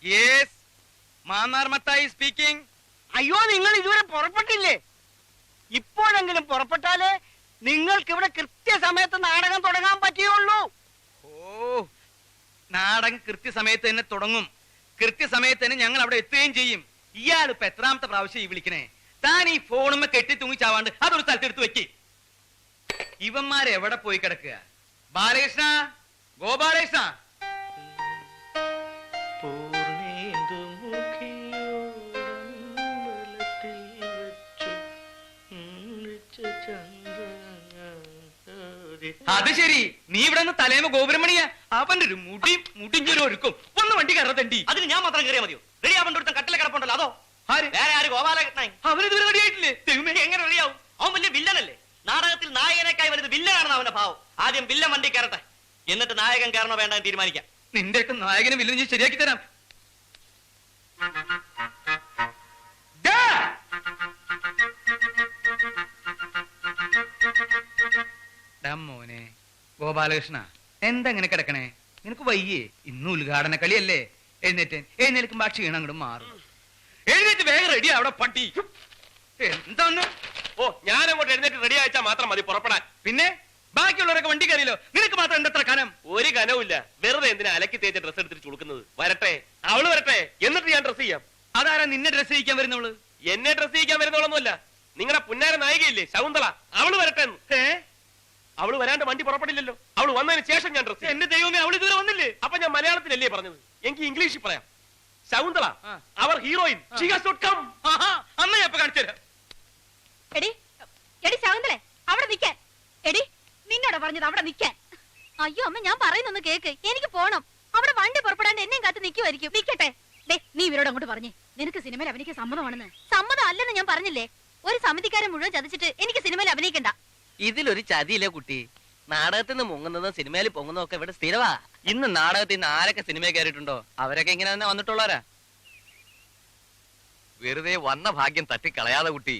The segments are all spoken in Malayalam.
Yes, Mannar Mathai speaking. അയ്യോ, നിങ്ങൾ ഇതുവരെ പുറപ്പെട്ടില്ലേ? ഇപ്പോഴെങ്കിലും പുറപ്പെട്ടാലേ നിങ്ങൾക്ക് ഇവിടെ കൃത്യസമയത്ത് നാടകം തുടങ്ങാൻ പറ്റുകയുള്ളൂ. ഓ, നാടകം കൃത്യസമയത്ത് തന്നെ തുടങ്ങും. കൃത്യസമയത്ത് തന്നെ ഞങ്ങൾ അവിടെ എത്തുകയും ചെയ്യും. ഇയാൾ ഇപ്പൊ എത്രാമത്തെ പ്രാവശ്യം ഈ വിളിക്കണേ? താൻ ഈ ഫോണുമ്മ കെട്ടി തൂങ്ങിച്ചാവാണ്ട് അതൊരു സ്ഥലത്തെടുത്ത് വെക്ക്. ഇവന്മാരെ എവിടെ പോയി കിടക്കുക? ബാലകൃഷ്ണ, ഗോപാലകൃഷ്ണ. അത് ശരി, നീ ഇവിടെ നിന്ന് തലേമ ഗോപുരമണിയാ. അവന്റെ ഒരു മുടിഞ്ഞൊരു ഒരുക്കും. ഒന്ന് വണ്ടി കയറത്തണ്ടി. അതിന് ഞാൻ മാത്രം കയറിയാൽ മതിയോ? റെഡി ആവണ്ട ഒരുത്തൻ കട്ടിലെ കിടപ്പുണ്ടല്ലോ, അതോ? വേറെ ആര്? ഗോപാലകൃഷ്ണൻ. അവനിതുവരെ റെഡിയായിട്ടില്ലേ? എങ്ങനെ റെഡിയാവും? അവൻ വലിയ വില്ലനല്ലേ? നാടകത്തിൽ നായകനേക്കായി വലുത് വില്ലനാണെന്ന് അവന്റെ ഭാവം. ആദ്യം വില്ലൻ വണ്ടി കയറട്ടെ, എന്നിട്ട് നായകൻ കയറണോ വേണ്ടെന്ന് തീരുമാനിക്കാം. നിന്റെ ഒക്കെ നായകനെ വില്ലൻ ശരിയാക്കി തരാം. മോനെ ഗോപാലകൃഷ്ണ, എന്താ ഇങ്ങനെ കിടക്കണേ? നിനക്ക് വയ്യേ? ഇന്ന് ഉദ്ഘാടന കളിയല്ലേ? എഴുന്നേൽക്കുമ്പോ ആ ക്ഷീണം അങ്ങോട്ട് മാറും. എഴുന്നേറ്റ് വേഗം റെഡി അവിടെ പട്ടി. എന്താന്ന്? ഓ, ഞാൻ അങ്ങോട്ട് എഴുന്നേറ്റ് റെഡി അയച്ചാൽ മാത്രം മതി പുറപ്പെടാൻ. പിന്നെ ബാക്കിയുള്ളവരൊക്കെ വണ്ടി കയറിയല്ലോ, നിനക്ക് മാത്രം എന്തത്ര കനം? ഒരു കനവുമില്ല. വെറുതെ എന്തിനാ അലക്കി തേച്ച ഡ്രസ് എടുത്തിട്ട് ചുളുക്കുന്നത്? വരട്ടെ, അവള് വരട്ടെ, എന്നിട്ട് ഞാൻ ഡ്രസ് ചെയ്യാം. അതാരാ നിന്നെ ഡ്രസ് ചെയ്യിക്കാൻ വരുന്നവള്? എന്നെ ഡ്രസ് ചെയ്യിക്കാൻ വരുന്നവളൊന്നുമല്ല, നിങ്ങളുടെ പുന്നാര നായികയില്ലേ ശകുന്തള, അവള് വരട്ടെ. അവള് വരാണ്ട് വണ്ടി പുറപ്പെടില്ലല്ലോ. അവള് വന്നതിന് ശേഷം ഞാൻ ഡ്രസ്. എന്റെ ദൈവമേ, അവള് ഇതുവരെ വന്നില്ലേ? അപ്പൊ ഞാൻ മലയാളത്തിലല്ലേ പറഞ്ഞത്, എനിക്ക് ഇംഗ്ലീഷിൽ പറയാം. ശകുന്തള, അവർ ഹീറോയിൻ, അന്ന് ഞാൻ ഇപ്പൊ കാണിച്ചു തരാം. എടി എടി ശകുന്തളെ, അവിടെ നിൽക്കാൻ. എടി, നിന്നോട് പറഞ്ഞത് അവിടെ നിൽക്കാൻ. അയ്യോ അമ്മ, ഞാൻ പറയുന്നൊന്ന് കേക്ക്. എനിക്ക് പോണം. അവിടെ വണ്ടി പുറപ്പെടാണ്ട് എന്നെയും കാത്ത് നിൽക്കുമായിരിക്കും. നിൽക്കട്ടെ. നീ ഇവരോട് അങ്ങോട്ട് പറഞ്ഞേ, നിനക്ക് സിനിമയിൽ അഭിനയിക്കാൻ സമ്മതമാണെന്ന്. സമ്മതം അല്ലെന്ന് ഞാൻ പറഞ്ഞില്ലേ? ഒരു സമിതിക്കാരെ മുഴുവൻ ചതിച്ചിട്ട് എനിക്ക് സിനിമയിൽ അഭിനയിക്കണ്ട. ഇതിലൊരു ചതിയില്ലേ കുട്ടി? നാടകത്തിൽ നിന്ന് മുങ്ങുന്നതും സിനിമയിൽ പൊങ്ങുന്നതും ഒക്കെ ഇവിടെ സ്ഥിരവാ. ഇന്ന് നാടകത്തിൽ നിന്ന് ആരൊക്കെ സിനിമയിൽ കയറിയിട്ടുണ്ടോ അവരൊക്കെ ഇങ്ങനെ തന്നെ വന്നിട്ടുള്ളവരാ. വെറുതെ വന്ന ഭാഗ്യം തട്ടിക്കളയാതെ കുട്ടി.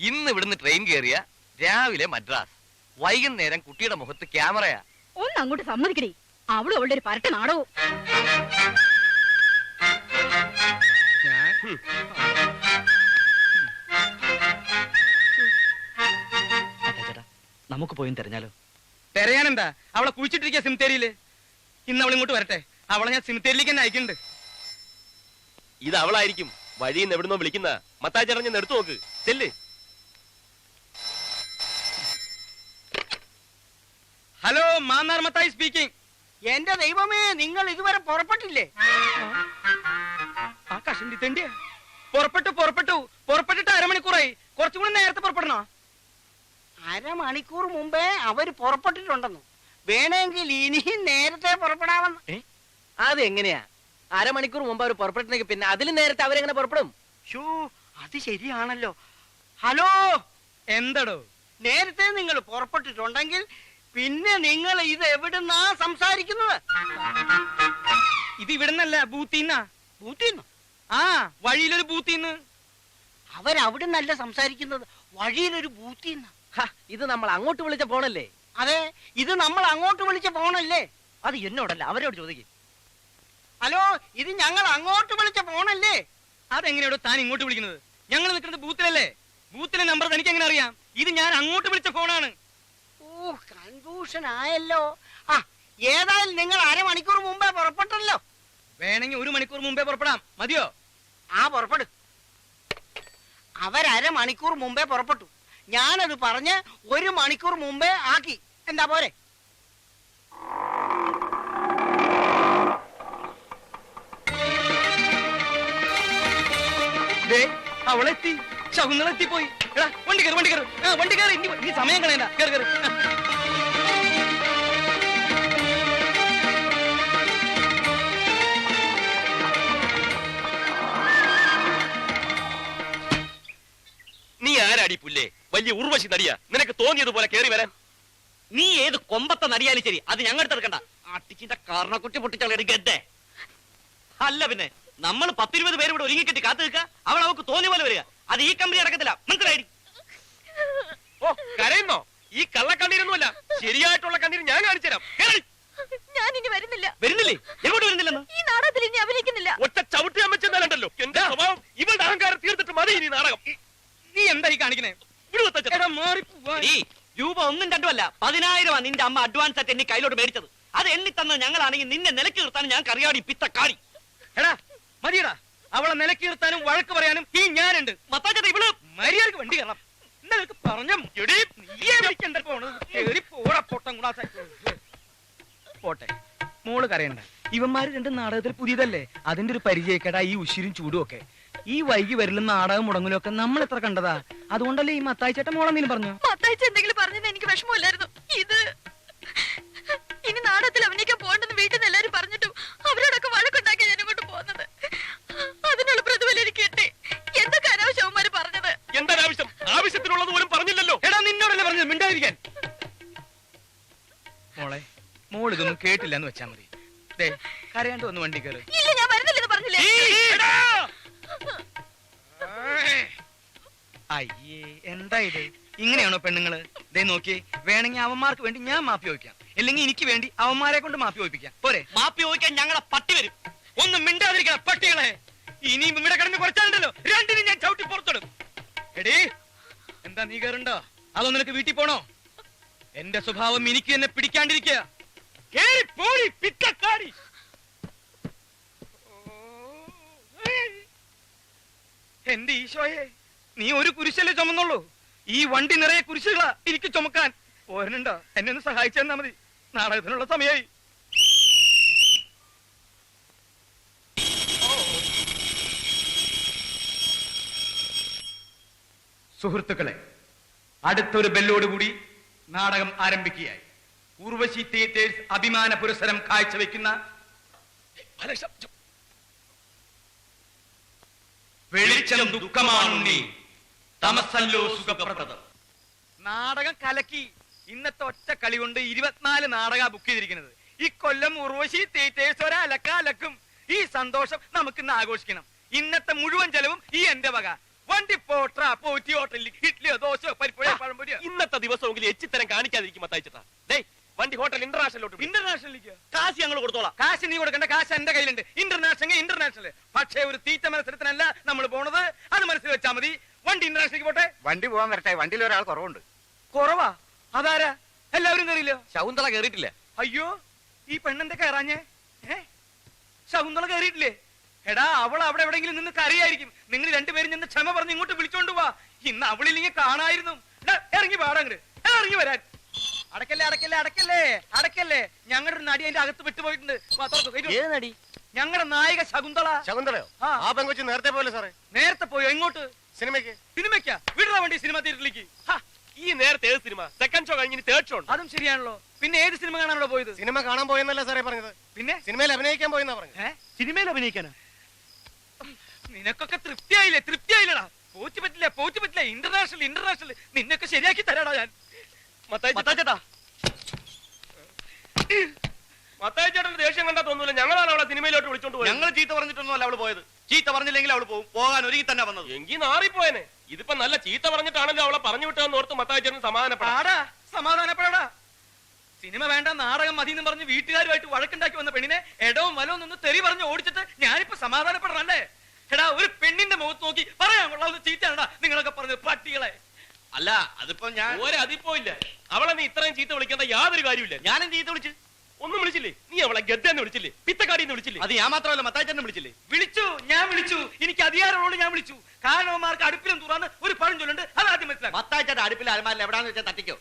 ഇന്ന് ഇവിടുന്ന് ട്രെയിൻ കയറിയ രാവിലെ മദ്രാസ്, വൈകുന്നേരം കുട്ടിയുടെ മുഖത്ത് ക്യാമറയാ. ഒന്ന് അങ്ങോട്ട് സമ്മതിക്കടി. അവളും അവളുടെ ഒരു പരട്ട നാടകവും. നമുക്ക് പോയി തെരഞ്ഞാലോ? തെരയാനെന്താ? അവളെ കുഴിച്ചിട്ടിരിക്കുക സിമിത്തേരിയില്. ഇന്ന് അവൾ ഇങ്ങോട്ട് വരട്ടെ, അവളെ ഞാൻ സിമിത്തേരിയിലേക്ക് തന്നെ അയക്കുന്നുണ്ട്. ഇത് അവളായിരിക്കും. വഴിയിൽ നിന്ന് എവിടുന്നോ വിളിക്കുന്ന. മത്തായി ചേട്ടൻ ഞാൻ എടുത്തു നോക്ക്, ചെല്ല്. Hello, Mannar Mathai speaking. എന്റെ ദൈവമേ, നിങ്ങൾ ഇതുവരെ പുറപ്പെട്ടില്ലേ? ആ കഷണ്ടി തെണ്ടിയാ. പുറപ്പെട്ടിട്ട് അരമണിക്കൂറായി. കുറച്ചും കൂടി നേരത്തെ പുറപ്പെടണോ? അരമണിക്കൂർ മുമ്പേ അവര് പുറപ്പെട്ടിട്ടുണ്ടെന്നു. വേണമെങ്കിൽ ഇനിയും നേരത്തെ പുറപ്പെടാമെന്ന്. അതെങ്ങനെയാ? അരമണിക്കൂർ മുമ്പ് അവർ പുറപ്പെട്ടെങ്കിൽ പിന്നെ അതിലും നേരത്തെ അവരെങ്ങനെ പുറപ്പെടും? ഷോ, അത് ശരിയാണല്ലോ. ഹലോ, എന്തടോ? നേരത്തെ നിങ്ങൾ പുറപ്പെട്ടിട്ടുണ്ടെങ്കിൽ പിന്നെ നിങ്ങൾ ഇത് എവിടുന്നാ സംസാരിക്കുന്നത്? ഇത് ഇവിടുന്നല്ല, ബൂത്തിന്നാ. ബൂത്തിന്ന്? ആ, വഴിയിലൊരു ബൂത്തിന്ന്. അവരവിടുന്നല്ല സംസാരിക്കുന്നത്, വഴിയിലൊരു ബൂത്തിന്ന്. ഇത് നമ്മൾ അങ്ങോട്ട് വിളിച്ച ഫോണല്ലേ? അതെ, ഇത് നമ്മൾ അങ്ങോട്ട് വിളിച്ച ഫോണല്ലേ? അത് എന്നോടല്ല, അവരോട് ചോദിക്കും. ഹലോ, ഇത് ഞങ്ങൾ അങ്ങോട്ട് വിളിച്ച ഫോണല്ലേ? അതെങ്ങനെയാണോ താൻ ഇങ്ങോട്ട് വിളിക്കുന്നത്? ഞങ്ങൾ നിൽക്കുന്നത് ബൂത്തിലല്ലേ. ബൂത്തിലെ നമ്പർ തനിക്ക് എങ്ങനെ അറിയാം? ഇത് ഞാൻ അങ്ങോട്ട് വിളിച്ച ഫോണാണ്. ഓ, കൺഫ്യൂഷൻ ആയല്ലോ. ആ, ഏതായാലും നിങ്ങൾ അരമണിക്കൂർ മുമ്പേ പുറപ്പെട്ടല്ലോ. വേണമെങ്കിൽ 1 മണിക്കൂർ മുമ്പേ പുറപ്പെടാം. മതിയോ? ആ, പുറപ്പെടു. അവരമണിക്കൂർ മുമ്പേ പുറപ്പെട്ടു. ഞാനത് പറഞ്ഞ് 1 മണിക്കൂർ മുമ്പേ ആക്കി. എന്താ പോരെ? അവളെത്തി, ശകുന്തളെത്തിപ്പോയി. എടാ, വണ്ടി കയറി. നീ സമയം കളയണ്ട, കയറി. നീ ആരാടി പുല്ലേ? വലിയ ഉർവശി നടിയാ. നിനക്ക് തോന്നിയതുപോലെ കയറി വരാൻ. നീ ഏത് കൊമ്പത്തെ നടിയാലും ശരി, അത് ഞങ്ങൾ എടുക്കണ്ട. അട്ടിച്ചിന്റെ കാരണക്കുട്ടി പൊട്ടിച്ചളയുടെ ഗദ്ദേ. അല്ല പിന്നെ നമ്മൾ 10-20 പേര് ഇവിടെ ഒരുങ്ങിക്കെട്ടി കാത്തു നിൽക്കുക. അവൾക്ക് തോന്നിയ പോലെ വരിക. അത് ഈ കമ്പനി നടക്കത്തില്ല, മനസ്സിലായി? ഓ, കരയുന്നോ? ഈ കള്ളക്കണ്ണീരൊന്നുമല്ല, ശരിയായിട്ടുള്ള കണ്ണീര് ഞാൻ കാണിച്ചു തരാം. കേറി. ഞാൻ ഇനി വരുന്നില്ല. വരുന്നില്ലേ? എങ്ങോട്ട് വരുന്നില്ലെന്ന്? ഈ നാടകത്തിൽ ഇനി അഭിനയിക്കുന്നില്ല. ഒറ്റ ചവിട്ടി അമ്മച്ചെന്നാലുണ്ടല്ലോ എന്റെ സ്വഭാവം. ഇവളുടെ അഹങ്കാരം തീർത്തിട്ട് മതി ഇനി നാടകം. നീ എന്താ ഈ കാണിക്കണേ? ഇവിടെ വത്തച്ഛൻ. എടാ മാറിപ്പോവാൻ. ഈ രൂപ 1ഉം 2ഉം അല്ല, 10,000 നിന്റെ അമ്മ അഡ്വാൻസ് ആയിട്ട് എന്നെ കയ്യിലോട്ട് മേടിച്ചത്. അത് എണ്ണി തന്ന ഞങ്ങളാണെങ്കിൽ നിന്നെ നിലക്ക് നിർത്താൻ ഞാൻ കറിയാടി പിത്തക്കാടി. എടാ മതിയടാ, അവളെ നിലക്ക് നിർത്താനും വഴക്ക് പറയാനും ഈ ഞാനുണ്ട്. മത്താച്ചേട്ടാ ഇവള് മര്യാദക്ക് വണ്ടി കയറണം. നിനക്ക് പറഞ്ഞ നീയെ വിളിക്കണ്ട പോണത്. കേറി പോടാ പൊട്ടം കൂടാ. പോട്ടെ, മോള് കരയണ്ട. ഇവന്മാര് രണ്ട് നാടകത്തിൽ പുതിയതല്ലേ, അതിന്റെ ഒരു പരിചയക്കേടാ ഈ ഉശിരും ചൂടും ഒക്കെ. ഈ വൈകി വരലും നാടകം മുടങ്ങലും ഒക്കെ നമ്മൾ എത്ര കണ്ടതാ. അതുകൊണ്ടല്ലേ ഈ മത്തായിച്ചേട്ടൻ മോളെന്തെങ്കിലും പറഞ്ഞു? മത്തായിച്ച എന്തെങ്കിലും പറഞ്ഞത് എനിക്ക് വിഷമമില്ലായിരുന്നു. ഇത് ഇനി നാടകത്തിൽ അഭിനയിക്കാൻ പോകണ്ടെന്ന് വീട്ടിൽ നിന്ന് എല്ലാരും പറഞ്ഞിട്ടും അവരോടൊക്കെ വഴക്കുണ്ടാക്കി ഞാൻ ഇങ്ങോട്ട് പോകുന്നത്. അതിനുള്ള പ്രതിഫലം എനിക്ക് കിട്ടി. എന്തൊക്കെ അനാവശ്യവന്മാര് പറഞ്ഞത്. എന്താണ് ആവശ്യം? ആവശ്യത്തിനുള്ളത് പോലും പറഞ്ഞില്ലല്ലോ. എടാ നിന്നോടല്ലേ പറഞ്ഞത് മിണ്ടാതിരിക്കാൻ. മോളെ, മോൾ ഇതൊന്നും കേട്ടില്ല എന്ന് വെച്ചാ മതി. ദേ കരയാണ്ട് വന്ന് വണ്ടി കയറി. ഇല്ല, ഞാൻ വരുന്നില്ലെന്ന് പറഞ്ഞില്ലേ. അയ്യേ, എന്താ ഇത്? ഇങ്ങനെയാണോ പെണ്ണുങ്ങള്? ദേ നോക്കിയേ, വേണമെങ്കിൽ അവന്മാർക്ക് വേണ്ടി ഞാൻ മാപ്പി ചോദിക്കാം, അല്ലെങ്കിൽ എനിക്ക് വേണ്ടി അവന്മാരെ കൊണ്ട് മാപ്പി ചോദിപ്പിക്കാം. പോരെ? മാപ്പി ചോദിക്കാൻ ഞങ്ങളെ പട്ടി വരും. ഒന്നും മിണ്ടാതിരിക്കണം പട്ടികളെ. ഇനിയും ഇവിടെ കിടന്ന് കുറച്ചാലുണ്ടല്ലോ രണ്ടിനും ഞാൻ ചവിട്ടി പുറത്തിടും. എടീ, എന്താ നീ കയറുണ്ടോ? അതോ നിനക്ക് വീട്ടിൽ പോണോ? എന്റെ സ്വഭാവം എനിക്ക് തന്നെ പിടിക്കാണ്ടിരിക്കുക. എന്റെ ഈശോയെ, നീ ഒരു കുരിശല്ലേ ചുമന്നുള്ളൂ. ഈ വണ്ടി നിറയെ കുരിശുകളാ എനിക്ക് ചുമക്കാൻ. പോരനുണ്ടോ? എന്നെ ഒന്ന് സഹായിച്ചെന്നാ മതി. നാടകത്തിനുള്ള സമയമായി. സുഹൃത്തുക്കളെ, അടുത്തൊരു ബെല്ലോടുകൂടി നാടകം ആരംഭിക്കുകയായി. ഉർവശി തിയേറ്റേഴ്സ് അഭിമാന പുരസ്സരം കാഴ്ചവെക്കുന്ന വെളിച്ചം ദുഃഖമാണുണ്ണി, തമസല്ലോ സുഖപ്രദം. നാടകം കലക്കി. ഇന്നത്തെ ഒറ്റ കളി കൊണ്ട് 24 നാടക ബുക്ക് ചെയ്തിരിക്കുന്നത്. ഈ കൊല്ലം ഉർവശി തിയേറ്റേഴ്സ് ഒരലക്കും. ഈ സന്തോഷം നമുക്ക് ഇന്ന് ആഘോഷിക്കണം. ഇന്നത്തെ മുഴുവൻ ചെലവും ഈ എന്റെ വക. വണ്ടി പോട്രാ, പോറ്റി ഹോട്ടലിൽ ഇഡ്ഡലിയോ ദോശയോ പരിപ്പുഴയോ പഴംപൊരിയോ. ഇന്നത്തെ ദിവസമെങ്കിലും എച്ചിത്തരം കാണിക്കാതിരിക്കും മത്തായിച്ചേട്ടാ. ഡേ, വണ്ടി ഹോട്ടൽ ഇന്റർനാഷണലോട്ട്. ഇന്റർനാഷണലിലേക്ക് കാശ് ഞങ്ങൾ കൊടുത്തോളാം. കാശ് നീ കൊടുക്കേണ്ട, കാശ് എന്റെ കയ്യിലുണ്ട്. ഇന്റർനാഷണൽ. പക്ഷേ ഒരു തീറ്റ മത്സരത്തിനല്ല നമ്മൾ പോണത്. അത് മനസ്സിൽ വെച്ചാ മതി. വണ്ടി ഇന്റർനാഷണലിലേക്ക് പോട്ടെ. വണ്ടി പോകാൻ വരട്ടെ, വണ്ടിയിൽ ഒരാൾ കുറവുണ്ട്. കുറവാ? അതാരാ? എല്ലാവരും കയറിയില്ലോ? ശകുന്തള കേറിയിട്ടില്ല. അയ്യോ, ഈ പെണ്ണെന്താ കയറാഞ്ഞേ? ശകുന്തള കയറിയിട്ടില്ലേ? എടാ, അവൾ അവിടെ എവിടെയെങ്കിലും നിന്ന് കരയായിരിക്കും. നിങ്ങൾ രണ്ടുപേരും നിന്ന് ക്ഷമ പറഞ്ഞ് ഇങ്ങോട്ട് വിളിച്ചോണ്ട് പോവാ. ഇന്ന് അവളില്ലെങ്കിൽ കാണായിരുന്നു. ഇറങ്ങി പാടങ്ങട്, ഇറങ്ങി വരാൻ. അടക്കല്ലേ. ഞങ്ങളുടെ ഒരു നടി അതിന്റെ അകത്ത് വിട്ടുപോയിട്ടുണ്ട്. ഞങ്ങളുടെ നായിക ശകുന്തള. ശകുന്തളയോ? ആ പെങ്കൊച്ച് നേരത്തെ പോലെ സാറേ. നേരത്തെ പോയോ? എങ്ങോട്ട്? സിനിമയ്ക്കാ? വിടുന്ന വണ്ടി സിനിമ തിയേറ്ററിലേക്ക്. ഈ നേരത്തെ ഏത് സിനിമ? സെക്കൻഡ് ഷോ കഴിഞ്ഞ് തേർഡ് ഷോ ഉണ്ട്. അതും ശരിയാണല്ലോ. പിന്നെ ഏത് സിനിമ കാണാനോ പോയത്? സിനിമ കാണാൻ പോയെന്നല്ല സാറേ പറഞ്ഞത്. പിന്നെ സിനിമയിൽ അഭിനയിക്കാൻ പോയെന്നാ പറഞ്ഞത്. സിനിമയിൽ അഭിനയിക്കാനാ? നിനക്കൊക്കെ തൃപ്തിയായില്ലടാ. പോച്ചു പറ്റില്ല. ഇന്റർനാഷണൽ നിന്നൊക്കെ ശരിയാക്കി തരാടാ ഞാൻ. മത്താച്ചേട്ടാ, മത്തായിച്ചേട്ടന്റെ ദേഷ്യം കണ്ടാ തോന്നൂല. ഞങ്ങളാണ് അവളെ സിനിമയിലോട്ട് വിളിച്ചോണ്ട് പോയത്. ഞങ്ങൾ ചീത്ത പറഞ്ഞിട്ടൊന്നുമല്ല അവള് പോയത്. ചീത്ത പറഞ്ഞില്ലെങ്കിൽ അവള് പോകും. പോകാൻ ഒരുങ്ങി തന്നെ വന്നത്. എങ്കിൽ നാറിപ്പോയനെ. ഇതിപ്പോ നല്ല ചീത്ത പറഞ്ഞിട്ടാണല്ലോ അവളെ പറഞ്ഞു വിട്ടതെന്ന് ഓർത്ത് മത്തായിച്ചേട്ടൻ സമാധാനപ്പെടാടാ. സിനിമ വേണ്ട, നാടകം മതി എന്ന് പറഞ്ഞ് വീട്ടുകാരുമായിട്ട് വഴക്കുണ്ടാക്കി വന്ന പെണ്ണിനെ എടവും വലവും നിന്ന് തെറി പറഞ്ഞ് ഓടിച്ചിട്ട് ഞാനിപ്പോ സമാധാനപ്പെടണല്ലേ? എടാ, ഒരു പെണ്ണിന്റെ മുഖത്ത് നോക്കി പറയാൻ കൊള്ളാവുന്ന ചീത്തയാണടാ നിങ്ങളൊക്കെ പറഞ്ഞത്, പട്ടികളെ. അല്ല, അതിപ്പോ ഞാൻ അതിപ്പോ ഇല്ല. അവളെ നീ ഇത്രയും ചീത്ത വിളിക്കേണ്ട യാതൊരു കാര്യമില്ല. ഞാനും ചീത്ത വിളിച്ചു. ഒന്നും വിളിച്ചില്ലേ? നീ അവളെ ഗദ്ദെന്ന് വിളിച്ചില്ലേ? പിത്തക്കാടിന്ന് വിളിച്ചില്ലേ? അത് ഞാൻ മാത്രമല്ല, മത്തായിച്ചേട്ടനെ വിളിച്ചില്ലേ? ഞാൻ വിളിച്ചു. എനിക്ക് അധികാരമുള്ളൂ. ഞാൻ വിളിച്ചു. കാരണവന്മാർക്ക് അടുപ്പിലും തുറന്ന് ഒരു പഴം ചൊല്ലുണ്ട്. അത് ആദ്യം മനസ്സിലാക്കും. മത്തായിച്ചേട്ടൻ അടുപ്പിൽ അലമാരിൽ എവിടാന്ന് വെച്ചാൽ തട്ടിക്കോ.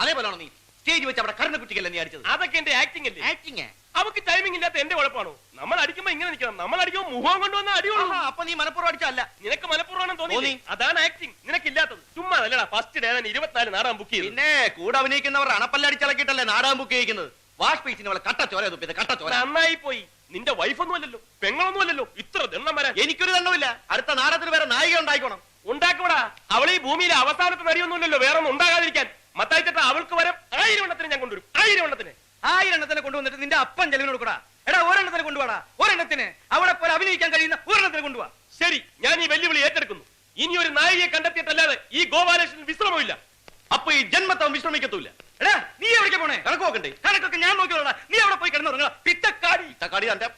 അതേപോലെയാണോ നീ സ്റ്റേജ് വെച്ച് അവിടെ കറണ്ട് കുട്ടിക്കല്ലേ നീ അടിച്ചത്? അതൊക്കെ എന്റെ ആക്ടിംഗ് അല്ലേ? ആക്ടിങ്. അവക്ക് ടൈമിംഗ് ഇല്ലാത്ത എന്റെ കുഴപ്പമാണോ? നമ്മൾ അടിക്കുമ്പോ ഇങ്ങനെ നിൽക്കണം. നമ്മൾ അടിക്കുമ്പോ മുഖം കൊണ്ടുവന്ന അടിയുള്ളൂ. അപ്പൊ നീ മനഃപൂർവ്വം അടിച്ചല്ല. നിനക്ക് മനഃപൂർവ്വം തോന്നി. അതാണ് ആക്ടിംഗ്. നിനക്കില്ലാത്തത്. ചുമ്മാ അല്ലടാ. ഫസ്റ്റ് ഡേ 24 നാടകം ബുക്ക് ചെയ്തു. പിന്നെ കൂടെ അഭിനയിക്കുന്നവർ അണപ്പല്ലടിച്ചിളക്കിട്ടല്ലേ നാടകം ബുക്ക് ചെയ്യിക്കുന്നത്. വാഷ് പീസിന് അവളെ കട്ട ചോര തുപ്പിയത്. കട്ട ചോര. നന്നായി പോയി. നിന്റെ വൈഫൊന്നും അല്ലല്ലോ, പെങ്ങളൊന്നും അല്ലല്ലോ. ഇത്ര ദണ്ണം വരാൻ എനിക്കൊരു ദണ്ണമില്ല. അടുത്ത നാടകത്തിന് വേറെ നായിക ഉണ്ടായിക്കോണം. ഉണ്ടാക്കൂടാ. അവൾ ഈ ഭൂമിയിലെ അവസാനത്തെ നരിയൊന്നുമില്ലല്ലോ വേറെ ഒന്നും ഉണ്ടാകാതിരിക്കാൻ. മത്തായിച്ചേട്ടാ, അവൾക്ക് വരെ 1000 എണ്ണത്തിന് ഞാൻ കൊണ്ടുവരും. 1000 എണ്ണത്തിന്. 1000 എണ്ണത്തിനെ കൊണ്ടുവന്നിട്ട് നിന്റെ അപ്പൻ ചെലവിന് കൊടുക്കടാ. എടാ, ഒരെണ്ണത്തിന് കൊണ്ടുപോടാ. ഒരെണ്ണത്തിന് അവിടെ പോലെ അഭിനയിക്കാൻ കഴിയുന്ന ഒരെണ്ണത്തിന് കൊണ്ടുപോവാ. ശരി, ഞാൻ ഈ വെല്ലുവിളി ഏറ്റെടുക്കുന്നു. ഇനി ഒരു നായികയെ കണ്ടെത്തിയിട്ടല്ലാതെ ഈ ഗോപാലകൃഷ്ണൻ വിശ്രമമില്ല. അപ്പൊ അപ്പൊ ഈ ജന്മത്തവൻ വിശ്രമിക്കത്തൂല. എടാ നീ എവിടേക്ക് പോണേ? കണക്ക് നോക്കണ്ടേ? കണക്കൊക്കെ ഞാൻ നോക്കിയോളാ. നീ അവിടെ പോയി കിടന്നുറങ്ങാ. പിത്തക്കാടി. തക്കാടി തന്റെ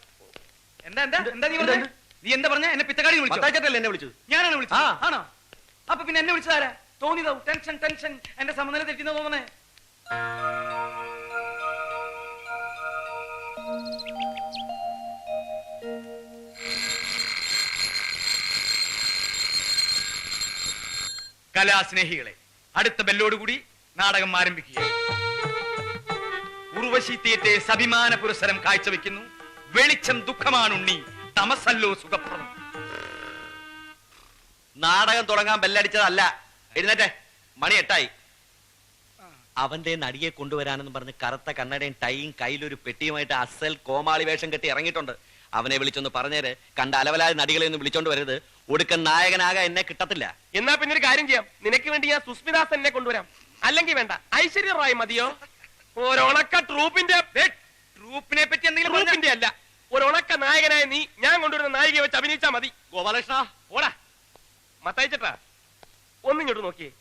എന്താ എന്താ എന്താ നീ പറഞ്ഞേ? നീ എന്താ പറഞ്ഞ? എന്നെ പിത്തക്കാടി വിളിച്ചു? മത്തായിച്ചേട്ടല്ലേ എന്നെ വിളിച്ചത്? ഞാനാണ് വിളിച്ചത്. ആ. ആണോ? അപ്പൊ പിന്നെ എന്നെ വിളിച്ചതാരാ? തോന്നിയതാവും. Tension tension. എന്റെ സമനില തെറ്റിന്ന് തോന്നണേ. കലാസ്നേഹികളെ, അടുത്ത ബെല്ലോടുകൂടി നാടകം ആരംഭിക്കുക. ഉർവശി തിയേറ്റേഴ്സ് അഭിമാന പുരസ്സരം കാഴ്ചവെക്കുന്നു. വെളിച്ചം ദുഃഖമാണുണ്ണി, തമസല്ലോ സുഖപ്രദം. നാടകം തുടങ്ങാൻ ബെല്ലടിച്ചതല്ല. എഴുന്നേറ്റെ, മണി 8 അവന്റെ നടിയെ കൊണ്ടുവരാനെന്ന് പറഞ്ഞ് കറുത്ത കണ്ണടയും ടൈയും കയ്യിലൊരു പെട്ടിയുമായിട്ട് അസൽ കോമാളി വേഷം കെട്ടി ഇറങ്ങിയിട്ടുണ്ട്. അവനെ വിളിച്ചൊന്ന് പറഞ്ഞേര്. കണ്ട അലവലായ നടികളെ ഒന്നും വിളിച്ചോണ്ട് വരരുത്. ഒടുക്കൻ നായകനാകാൻ എന്നെ കിട്ടത്തില്ല. എന്നാ പിന്നെ ഒരു കാര്യം ചെയ്യാം, നിനക്ക് വേണ്ടി ഞാൻ സുസ്മിദാസ് എന്നെ കൊണ്ടുവരാം. അല്ലെങ്കിൽ വേണ്ട, ഐശ്വര്യ റായ് മതിയോ? ഒരണക്ക ട്രൂപ്പിന്റെ ട്രൂപ്പിനെ പറ്റി എന്തെങ്കിലും പറഞ്ഞാ- ട്രൂപ്പിന്റെ അല്ല, ഒരണക്ക നായകനായ നീ ഞാൻ കൊണ്ടുവരുന്ന നായികയെ വെച്ച് അഭിനയിച്ചാ മതി. ഗോപാലകൃഷ്ണ, ഓടാ മത്തയച്ചട്ടാ, ഒന്നിങ്ങോട്ട് നോക്കിയേ.